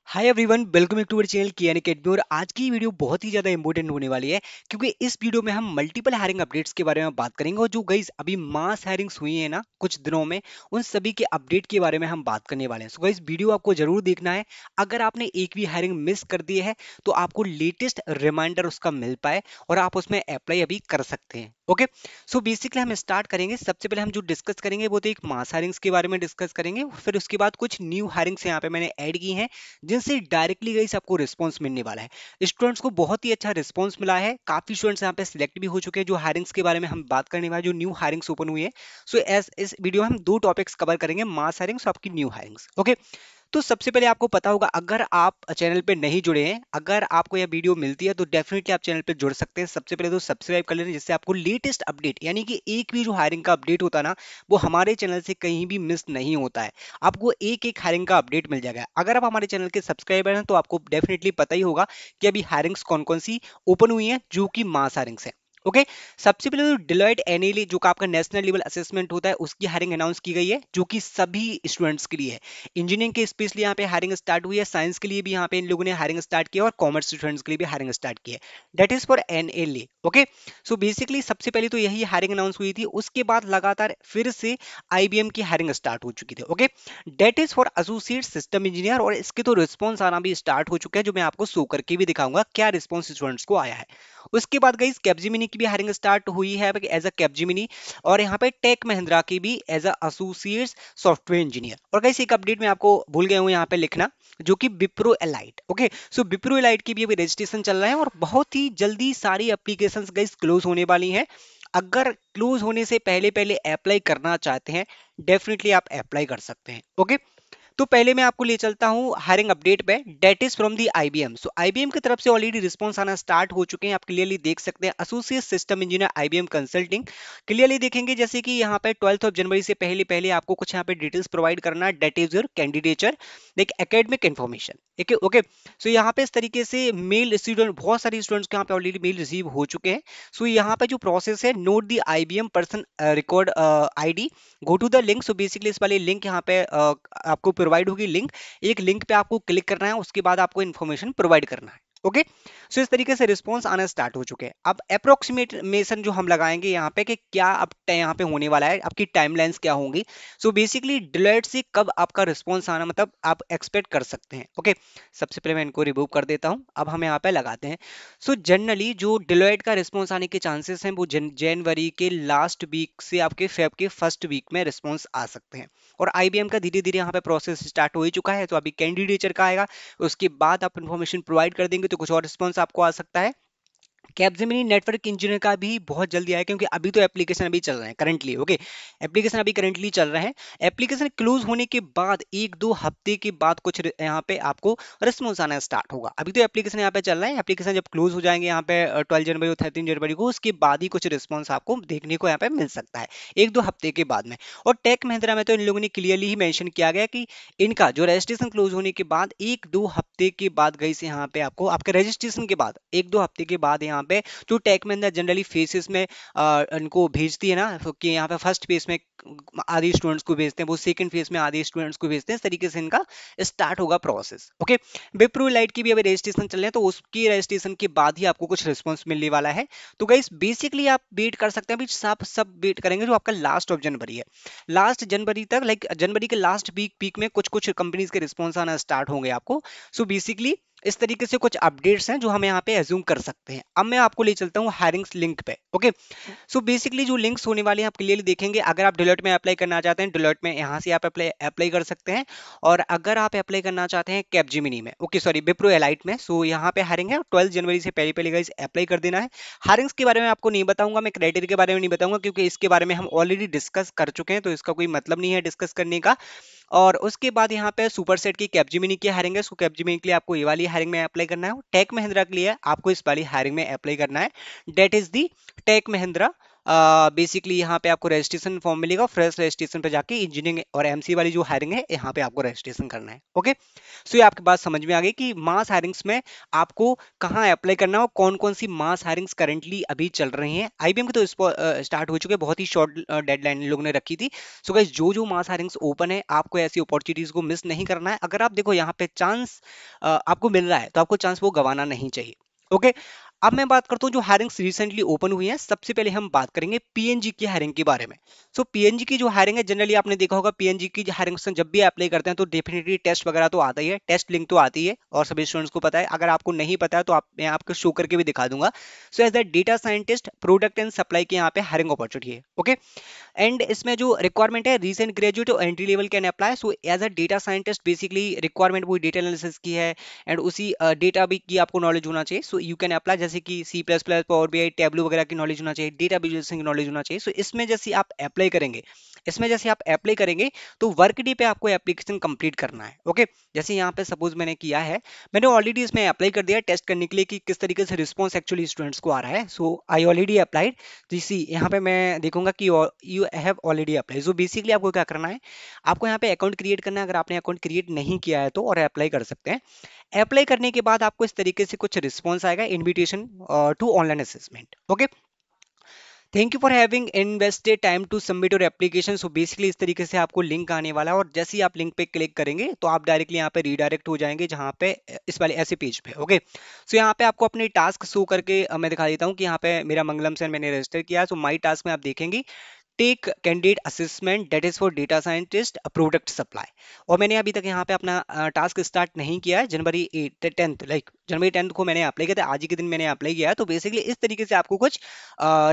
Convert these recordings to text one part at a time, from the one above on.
Hi everyone, welcome back to our channel Kiyan academy. और आज की वीडियो बहुत ही ज़्यादा इंपॉर्टेंट होने वाली है क्योंकि इस वीडियो में हम मल्टीपल हायरिंग अपडेट्स के बारे में बात करेंगे। और जो गाइस अभी मास हायरिंग्स हुई है ना कुछ दिनों में, उन सभी के अपडेट के बारे में हम बात करने वाले हैं। सो गाइस वीडियो आपको जरूर देखना है। अगर आपने एक भी हायरिंग मिस कर दी है तो आपको लेटेस्ट रिमाइंडर उसका मिल पाए और आप उसमें अप्लाई अभी कर सकते हैं। ओके, सो बेसिकली हम स्टार्ट करेंगे। सबसे पहले हम जो डिस्कस करेंगे वो तो एक मास हायरिंग्स के बारे में डिस्कस करेंगे, फिर उसके बाद कुछ न्यू हायरिंग्स यहाँ पे मैंने ऐड की हैं जिनसे डायरेक्टली गाइस आपको रिस्पांस मिलने वाला है। स्टूडेंट्स को बहुत ही अच्छा रिस्पांस मिला है, काफी स्टूडेंट्स यहाँ पे सिलेक्ट भी हो चुके हैं। जो हायरिंग्स के बारे में हम बात करने वाले, जो न्यू हायरिंग्स ओपन हुई है, सो एस इस वीडियो में हम दो टॉपिक्स कवर करेंगे, मास हायरिंग्स और आपकी न्यू हायरिंग्स। ओके, तो सबसे पहले आपको पता होगा, अगर आप चैनल पे नहीं जुड़े हैं, अगर आपको यह वीडियो मिलती है तो डेफिनेटली आप चैनल पे जुड़ सकते हैं। सबसे पहले तो सब्सक्राइब कर लेना, जिससे आपको लेटेस्ट अपडेट यानी कि एक भी जो हायरिंग का अपडेट होता है ना, वो हमारे चैनल से कहीं भी मिस नहीं होता है। आपको एक एक हायरिंग का अपडेट मिल जाएगा। अगर आप हमारे चैनल के सब्सक्राइबर हैं तो आपको डेफिनेटली पता ही होगा कि अभी हायरिंग्स कौन कौन सी ओपन हुई हैं जो कि मास हायरिंग्स है। ओके, सबसे पहले तो डिलॉयट एनएलए जो का आपका नेशनल लेवल असेसमेंट होता है, उसकी हायरिंग अनाउंस की गई है जो कि सभी स्टूडेंट्स के लिए है। इंजीनियरिंग के स्पेशली यहाँ पे हायरिंग स्टार्ट हुई है, साइंस के लिए भी यहाँ पे इन लोगों ने हायरिंग स्टार्ट किया और कॉमर्स स्टूडेंट्स के लिए भी हायरिंग स्टार्ट की है। That is for NLA. Okay, so basically सबसे पहले तो यही हायरिंग अनाउंस हुई थी, उसके बाद लगातार फिर से आईबीएम की हायरिंग स्टार्ट हो चुकी थी। Okay, that is for associate system engineer, और इसके तो रिस्पॉन्स आना भी स्टार्ट हो चुका है, जो मैं आपको शो करके भी दिखाऊंगा क्या रिस्पॉन्स स्टूडेंट्स को आया है। उसके बाद गई कैप्जिमिनी की भी हायरिंग स्टार्ट हुई है एज अ कैप्जिमिनी, और यहाँ पे टेक महिंद्रा की भी as a associate software engineer. और गाइस एक अपडेट मैं आपको भूल गया हूँ यहाँ पे लिखना, जो कि विप्रो एलाइट। ओके, सो विप्रो एलाइट की भी अभी रजिस्ट्रेशन चल रहा है और बहुत ही जल्दी सारी एप्लीकेशंस गाइस क्लोज होने वाली हैं। अगर क्लोज होने से पहले पहले अप्लाई करना चाहते हैं, डेफिनेटली आप अप्लाई कर सकते हैं। ओके, तो पहले मैं आपको ले चलता हूं हायरिंग अपडेट पे, that is from the IBM. So IBM की तरफ से ऑलरेडी रिस्पांस आना स्टार्ट हो चुके हैं, आप क्लियरली देख सकते हैं। Associate system engineer IBM consulting, clearly देखेंगे जैसे कि यहाँ पे 12 जनवरी से पहले पहले आपको कुछ यहाँ पे डिटेल्स प्रोवाइड करना है। That is your candidature, like academic information. Okay okay, so यहाँ पे इस तरीके से मेल स्टूडेंट, बहुत सारे स्टूडेंट्स के यहाँ पे ऑलरेडी मेल रिसीव हो चुके हैं। सो यहाँ पे जो प्रोसेस है, note the IBM person record ID, go to the link. So basically इस वाले लिंक यहाँ पे आपको प्रोवाइड होगी लिंक, एक लिंक पे आपको क्लिक करना है, उसके बाद आपको इन्फॉर्मेशन प्रोवाइड करना है। ओके, सो इस तरीके से रिस्पॉन्स आना स्टार्ट हो चुके हैं। अब अप्रोक्सीमेशन जो हम लगाएंगे यहाँ पे कि क्या अब यहाँ पे होने वाला है, आपकी टाइमलाइंस क्या होंगी। सो बेसिकली डिलॉयट से कब आपका रिस्पॉन्स आना मतलब आप एक्सपेक्ट कर सकते हैं। ओके, सबसे पहले मैं इनको रिमूव कर देता हूँ, अब हम यहाँ पे लगाते हैं। सो जनरली जो डिलॉयट का रिस्पॉन्स आने के चांसेस हैं वो जनवरी के लास्ट वीक से आपके फेब के फर्स्ट वीक में रिस्पॉन्स आ सकते हैं। और आईबीएम का धीरे धीरे यहाँ पे प्रोसेस स्टार्ट हो ही चुका है, तो अभी कैंडिडेचर का आएगा, उसके बाद आप इन्फॉर्मेशन प्रोवाइड कर देंगे तो कुछ और रिस्पॉन्स आपको आ सकता है। कैपजेमिनी नेटवर्क इंजीनियर का भी बहुत जल्दी आया, क्योंकि अभी तो एप्लीकेशन अभी चल रहे हैं करंटली। ओके, एप्लीकेशन अभी करंटली चल रहे हैं। एप्लीकेशन क्लोज होने के बाद एक दो हफ्ते के बाद कुछ यहाँ पे आपको रिस्पॉन्स आना स्टार्ट होगा। अभी तो एप्लीकेशन यहाँ पे चल रहा है, एप्लीकेशन जब क्लोज हो जाएंगे यहाँ पे 12 जनवरी और 13 जनवरी को, उसके बाद ही कुछ रिस्पॉन्स आपको देखने को यहाँ पे मिल सकता है, एक दो हफ्ते के बाद में। और टेक महिंद्रा में तो इन लोगों ने क्लियरली ही मेंशन किया गया कि इनका जो रजिस्ट्रेशन क्लोज होने के बाद एक दो हफ्ते के बाद गई से यहाँ पे आपको आपके रजिस्ट्रेशन के बाद एक दो हफ्ते के बाद यहाँ पे जो टेक महिंद्रा जनरली फेसेस में इनको भेजती है ना, कि यहाँ पे फर्स्ट फेज में आधे स्टूडेंट्स को भेजते हैं, वो सेकंड फेज में आधे स्टूडेंट्स को भेजते हैं, इस तरीके से इनका स्टार्ट होगा प्रोसेस। ओके, विप्रो लाइट की भी अभी रजिस्ट्रेशन चल रहे हैं, तो उसकी रजिस्ट्रेशन के बाद ही आपको कुछ रिस्पॉन्स मिलने वाला है। तो गाइस बेसिकली आप वेट कर सकते हैं, अभी सब वेट करेंगे जो आपका लास्ट ऑफ जनवरी है, लास्ट जनवरी तक, लाइक जनवरी के लास्ट वीक में कुछ कुछ कंपनीज के रिस्पॉन्स आना स्टार्ट होंगे आपको। सो बेसिकली इस तरीके से कुछ अपडेट्स हैं जो हम यहाँ पे एज्यूम कर सकते हैं। अब मैं आपको ले चलता हूँ हायरिंग्स लिंक पे। ओके, सो बेसिकली जो लिंक्स होने वाले हैं आप क्लियरली देखेंगे। अगर आप डिलॉयट में अप्लाई करना चाहते हैं, डिलॉयट में यहाँ से आप अप्लाई कर सकते हैं। और अगर आप अप्लाई करना चाहते हैं कैपजेमिनी में, ओके सॉरी विप्रो एलाइट में, सो यहाँ पे हायरिंग है, 12 जनवरी से पहले पहले गाइस अप्लाई कर देना है। हायरिंग्स के बारे में आपको नहीं बताऊंगा, मैं क्राइटेरिया के बारे में नहीं बताऊंगा, क्योंकि इसके बारे में हम ऑलरेडी डिस्कस कर चुके हैं, तो इसका कोई मतलब नहीं है डिस्कस करने का। और उसके बाद यहाँ पे सुपरसेट की कैपजेमिनी की हायरिंग है, उसको कैपजेमिनी के लिए आपको ये वाली हायरिंग में अप्लाई करना है। टेक महिंद्रा के लिए आपको इस वाली हायरिंग में अप्लाई करना है, that is the Tech Mahindra basically यहाँ पे आपको रजिस्ट्रेशन फॉर्म मिलेगा, फ्रेश रजिस्ट्रेशन पे जाके इंजीनियरिंग और एमसी वाली जो हायरिंग है यहाँ पे आपको रजिस्ट्रेशन करना है। ओके, सो ये आपकी बात समझ में आ गई कि मास हायरिंग्स में आपको कहाँ अप्लाई करना है और कौन कौन सी मास हायरिंग्स करंटली अभी चल रही हैं। आईबीएम की तो स्टार्ट हो चुके हैं, बहुत ही शॉर्ट डेडलाइन लोगों ने रखी थी। सो गाइस जो जो मास हायरिंग्स ओपन है आपको ऐसी अपॉर्चुनिटीज को मिस नहीं करना है। अगर आप देखो यहाँ पे चांस आपको मिल रहा है तो आपको चांस वो गंवाना नहीं चाहिए। ओके, अब मैं बात करता हूँ जो हायरिंग्स रिसेंटली ओपन हुई है। सबसे पहले हम बात करेंगे पीएनजी की हायरिंग के बारे में। सो पीएनजी की जो हायरिंग है, जनरली आपने देखा होगा पीएनजी की हायरिंग से जब भी अप्लाई करते हैं तो डेफिनेटली टेस्ट वगैरह तो आता ही है, टेस्ट लिंक तो आती है और सभी स्टूडेंट्स को पता है। अगर आपको नहीं पता है तो मैं आपको शो करके भी दिखा दूंगा। So as a data scientist product and supply की यहाँ पे हायरिंग अपॉर्चुनिटी है। ओके, एंड इसमें जो रिक्वायरमेंट है रीसेंट ग्रेजुएट और entry level can apply. So as a data scientist basically requirement वो डेटा एनालिसिस की है एंड उसी डेटा भी की आपको नॉलेज होना चाहिए। सो यू कैन अप्लाई, जैसे कि C plus plus, power BI, Tableau वगैरह की नॉलेज होना चाहिए, डेटा विजुअलाइजेशन की नॉलेज होना चाहिए। सो इसमें जैसे आप अप्लाई करेंगे, तो वर्क डे पे आपको एप्लीकेशन कंप्लीट करना है। ओके, जैसे यहाँ पे सपोज मैंने किया है, मैंने ऑलरेडी इसमें अप्लाई कर दिया है टेस्ट करने के लिए कि किस तरीके से रिस्पॉन्स एक्चुअली स्टूडेंट्स को आ रहा है। सो आई ऑलरेडी अप्लाइड। तो इसी यहाँ पे मैं देखूंगा कि you have already apply. So basically आपको क्या करना है, आपको यहाँ पे अकाउंट क्रिएट करना है। अगर आपने अकाउंट क्रिएट नहीं किया है तो और अप्लाई कर सकते हैं। अप्लाई करने के बाद आपको इस तरीके से कुछ रिस्पॉन्स आएगा, invitation to online assessment. Okay, thank you for having invested time to submit your application. So basically इस तरीके से आपको लिंक आने वाला है और जैसे ही आप लिंक पे क्लिक करेंगे तो आप डायरेक्टली यहाँ पे रीडायरेक्ट हो जाएंगे जहाँ पे इस वाले ऐसे पेज पे। ओके, सो यहाँ पे आपको अपने टास्क शो करके मैं दिखा देता हूँ कि यहाँ पे मेरा मंगलम से मैंने रजिस्टर किया है। सो माई टास्क में आप देखेंगे tech candidate assessment that is for data scientist product supply. और मैंने अभी तक यहाँ पे अपना टास्क स्टार्ट नहीं किया है। जनवरी 10th, लाइक जनवरी 10th को मैंने अप्लाई किया था, आज ही के दिन मैंने अप्लाई किया है। तो बेसिकली इस तरीके से आपको कुछ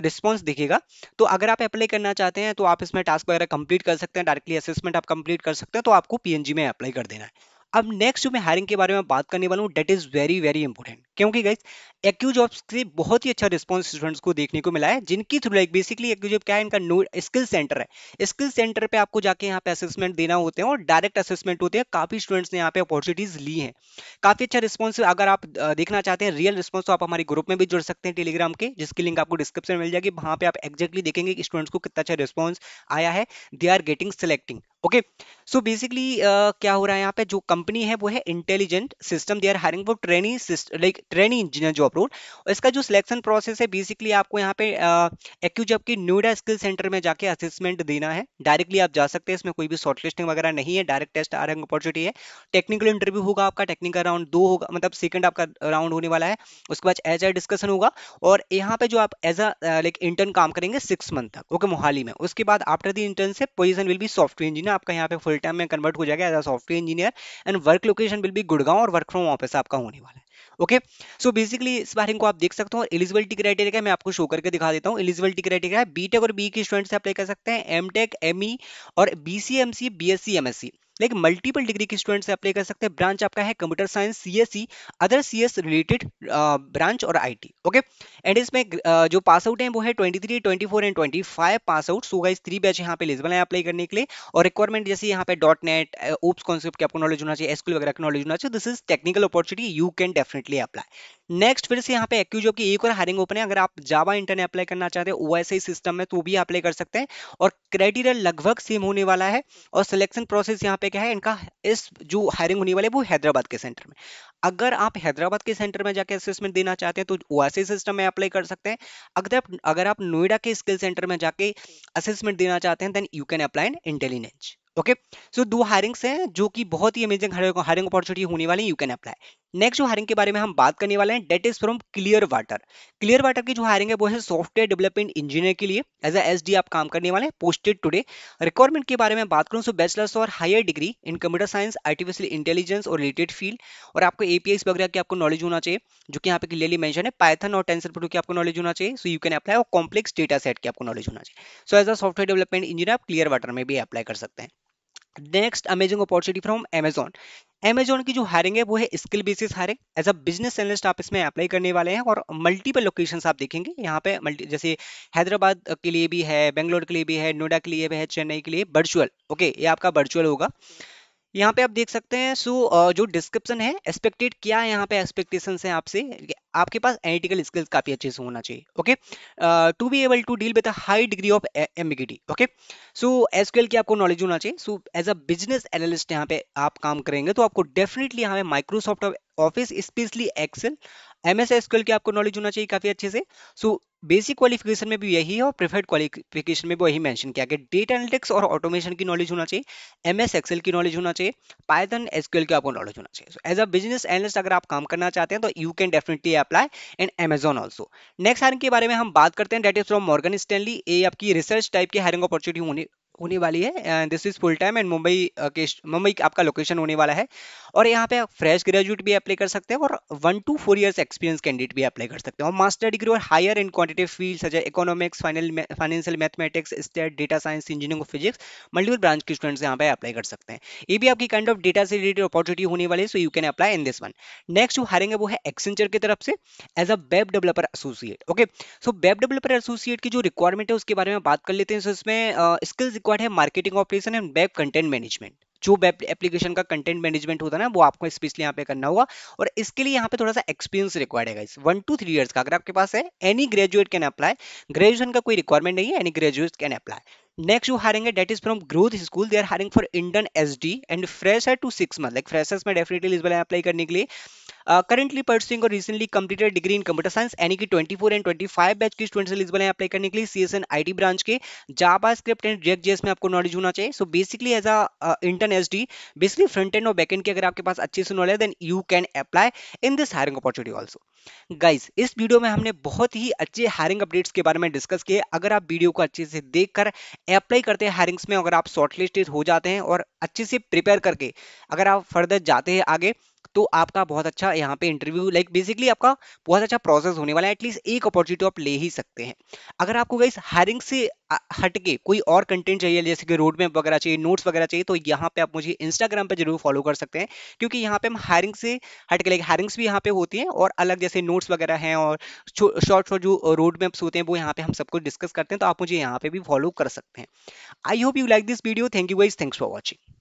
रिस्पॉन्स दिखेगा। तो अगर आप अप्लाई करना चाहते हैं तो आप इसमें टास्क वगैरह कंप्लीट कर सकते हैं, डायरेक्टली असेसमेंट आप कंप्लीट कर सकते हैं। तो आपको पीएनजी में अप्लाई कर देना है। अब नेक्स्ट जो मैं हायरिंग के बारे में बात करने वाला हूँ that is very very important, क्योंकि गाइस एक्यू जॉब्स से बहुत ही अच्छा रिस्पॉन्स स्टूडेंट्स को देखने को मिला है, जिनकी थ्रू लाइक बेसिकली एक्यू जॉब क्या है, इनका नो स्किल सेंटर है। स्किल सेंटर पे आपको जाके यहाँ पे असेसमेंट देना होते हैं और डायरेक्ट असेसमेंट होते हैं। काफी स्टूडेंट्स ने यहाँ पे अपॉर्चुनिटीज ली हैं, काफी अच्छा रिस्पॉन्स। अगर आप देखना चाहते हैं रियल रिस्पॉन्स तो आप हमारे ग्रुप में भी जुड़ सकते हैं टेलीग्राम के, जिसकी लिंक आपको डिस्क्रिप्शन में मिल जाएगी। वहां पे आप एक्जैक्टली देखेंगे कि स्टूडेंट्स को कितना अच्छा रिस्पॉन्स आया है, they are getting selecting. Okay, so basically क्या हो रहा है यहाँ पे, जो कंपनी है वो है intelligent system, they are hiring for trainee like trainee engineer job role. और इसका जो सिलेक्शन प्रोसेस है बेसिकली आपको यहाँ पे एक्यू जॉब की नोएडा स्किल सेंटर में जाके असेसमेंट देना है। डायरेक्टली आप जा सकते हैं, इसमें कोई भी शॉर्ट लिस्टिंग वगैरह नहीं है, डायरेक्ट टेस्ट आ रहा अपॉर्चुनिटी है। टेक्निकल इंटरव्यू होगा आपका, टेक्निकल राउंड 2 होगा, मतलब सेकंड आपका राउंड होने वाला है। उसके बाद एचआर डिस्कशन होगा और यहाँ पे जो आप एज अ लाइक इंटर्न काम करेंगे 6 मंथ तक। ओके, मोहाली में। उसके बाद after the internship position will be software engineer, आपका यहाँ पे फुल टाइम में कन्वर्ट हो जाएगा as a software engineer and work location will be Gurgaon और वर्क फ्रॉम ऑफिस आपका होने वाला है। ओके, सो बेसिकली इस बारे को आप देख सकते हो। एलिजिबिलिटी क्राइटेरिया क्या मैं आपको शो करके दिखा देता हूँ। एलिजिबिलिटी क्राइटेरिया है बीटेक और बी के स्टूडेंट से अप्लाई कर सकते हैं, एमटेक, एमई और BCMC, BSc, MSc like multiple degree के स्टूडेंट से अप्लाई कर सकते हैं। ब्रांच आपका है computer science, CSC, other CS related branch और आईटी। ओके, एंड इसमें जो पास आउट है वो है 23, 24 and 25 pass out. So guys 3 batch यहाँ पे एलिजिबल है अप्लाई करने के लिए। और रिक्वायरमेंट जैसे यहाँ पे डॉट नेट, ओप्स कॉन्सेप्ट की आपको नॉलेज होना चाहिए, एसक्यूएल वगैरह की नॉलेज होना चाहिए। This is technical opportunity, you can definitely apply. Next फिर से यहाँ पे एक्यू जॉब की एक और हायरिंग ओपन है। अगर आप जावा इंटर्न अप्लाई करना चाहते हैं ओएसआई सिस्टम में तो भी अप्लाई कर सकते हैं और क्राइटेरिया लगभग सेम होने वाला है। और सिलेक्शन प्रोसेस यहाँ पे क्या है इनका, इस जो हायरिंग होने वाले वो हैदराबाद के सेंटर में। अगर आप हैदराबाद के सेंटर में जाके असेसमेंट देना चाहते हैं तो ओएसआई सिस्टम में अप्लाई कर सकते हैं। अगर आप नोएडा के स्किल सेंटर में जाके असेसमेंट देना चाहते हैं then you can apply in intelligence. Okay, so 2 hirings हैं जो कि बहुत ही अमेजिंग हायरिंग अपॉर्चुनिटी होने वाली है, यू कैन अप्लाई। नेक्स्ट जो हायरिंग के बारे में हम बात करने वाले हैं that is from Clear Water. Clear Water की जो हायरिंग है वो है सॉफ्टवेयर डेवलपमेंट इंजीनियर के लिए, एज अ एसडी आप काम करने वाले हैं, पोस्टेड टुडे। रिक्वायरमेंट के बारे में बात करूं सो बैचलर्स और higher degree in computer science, artificial intelligence और रिलेटेड फील्ड। और आपको एपीआईस वगैरह की आपको नॉलेज होना चाहिए, जो कि यहाँ पे क्लियरली मेंशन है। पाइथन और टेंसरफ्लो की आपको नॉलेज होना चाहिए, सो यू कैन अप्लाई। और कॉम्प्लेक्स डेटा सेट की आपको नॉलेज होना चाहिए। So as a software development engineer आप क्लियर वाटर में भी अप्लाई कर सकते हैं। Next amazing opportunity from Amazon। Amazon की जो हायरिंग है वो है skill basis hiring, as a business analyst आप इसमें अप्लाई करने वाले हैं। और मल्टीपल लोकेशंस आप देखेंगे यहाँ पे जैसे हैदराबाद के लिए भी है, बेंगलोर के लिए भी है, नोएडा के लिए भी है, चेन्नई के लिए वर्चुअल। ओके, ये आपका वर्चुअल होगा। यहाँ पे आप देख सकते हैं। जो डिस्क्रिप्शन है, एक्सपेक्टेड क्या है, यहाँ पे एक्सपेक्टेशंस हैं आपसे, आपके पास एनालिटिकल स्किल्स काफी अच्छे से होना चाहिए। Okay, to be able to deal with a high degree of ambiguity. Okay, so SQL की आपको नॉलेज होना चाहिए। So as a business analyst यहाँ पे आप काम करेंगे तो आपको डेफिनेटली यहाँ पे Microsoft Office, specially Excel, MS SQL की आपको नॉलेज होना चाहिए काफी अच्छे से। सो बेसिक क्वालिफिकेशन में भी यही है और प्रेफर्ड क्वालिफिकेशन में भी वही मेंशन किया गया। डेटा एनालिटिक्स और ऑटोमेशन की नॉलेज होना चाहिए, एमएस एक्सेल की नॉलेज होना चाहिए, पाइथन एसक्यूएल की आपको नॉलेज होना चाहिए। एज अ बिजनेस एनालिस्ट अगर आप काम करना चाहते हैं तो you can definitely apply in Amazon also. Next hiring के बारे में हम बात करते हैं, that is from Morgan Stanley. ये आपकी रिसर्च टाइप की हायरिंग अपॉर्चुनिटी होने होने वाली है। This is full time and Mumbai के मुंबई आपका लोकेशन होने वाला है। और यहाँ पे आप फ्रेश ग्रेजुएट भी अप्लाई कर सकते हैं और 1 to 4 years एक्सपीरियंस कैंडिडेट भी अप्लाई कर सकते हैं, और मास्टर डिग्री और higher in quantitative field such as economics, financial mathematics, stat, data science, engineering और फिजिक्स, मल्टीपल ब्रांच के स्टूडेंट्स यहाँ पे अप्लाई कर सकते हैं। ये भी आपकी काइंड ऑफ डेटा से रिलेटेड अपॉर्चुनिटी होने वाली है, so you can apply in this one. Next जो हायरिंग है वो है एक्सेंचर की तरफ से as a web developer associate. Okay, so web developer associate की जो रिक्वायरमेंट है उसके बारे में बात कर लेते हैं। सो इसमें स्किल्स रिक्वायर्ड है marketing operation and web content management. जो वेब एप्लीकेशन का कंटेंट मैनेजमेंट होता है ना, वो आपको स्पेशली यहाँ पे करना होगा, और इसके लिए यहाँ पे थोड़ा सा एक्सपीरियंस रिक्वायर्ड है गाइस, 1 to 3 years का अगर आपके पास है। Any graduate can apply, graduation का कोई रिक्वायरमेंट नहीं है, any graduate can apply. Next जो हायरिंग है that is from Growth School, they are hiring for intern SD and fresher to 6 month, like freshers में डेफिनेटली इस बार अप्लाई करने के लिए। करेंटली परसुइंग और recently completed degree in computer science, यानी कि 24 एंड 25 बैच के स्टूडेंट्स एलिजिबल हैं अप्लाई करने के लिए। सीएसएन आईटी ब्रांच के JavaScript and React JS में आपको नॉलेज होना चाहिए। So basically as a intern SD, basically front end और बैक एंड की अगर आपके पास अच्छी से नॉलेज है then you can apply in this hiring opportunity also. Guys, इस वीडियो में हमने बहुत ही अच्छे हायरिंग अपडेट्स के बारे में डिस्कस किए। अगर आप वीडियो को अच्छे से देखकर अप्लाई करते हैं हायरिंग्स में, अगर आप शॉर्टलिस्टेड हो जाते हैं और अच्छे से प्रिपेयर करके अगर आप फर्दर जाते हैं आगे, तो आपका बहुत अच्छा यहाँ पे इंटरव्यू, लाइक बेसिकली आपका बहुत अच्छा प्रोसेस होने वाला है। एटलीस्ट एक अपॉर्चुनिटी आप ले ही सकते हैं। अगर आपको गाइस हायरिंग से हटके कोई और कंटेंट चाहिए, जैसे कि रोड मैप वगैरह चाहिए, नोट्स वगैरह चाहिए, तो यहाँ पे आप मुझे इंस्टाग्राम पे जरूर फॉलो कर सकते हैं, क्योंकि यहाँ पे हम हायरिंग से हटके, लाइक हायरिंग्स भी यहाँ पे होती हैं और अलग जैसे नोट्स वगैरह हैं और शॉर्ट शॉर्ट जो रोड मैप्स होते हैं वो यहाँ पे हम सबको डिस्कस करते हैं, तो आप मुझे यहाँ पे भी फॉलो कर सकते हैं। I hope you like this video. Thank you guys, thanks for watching.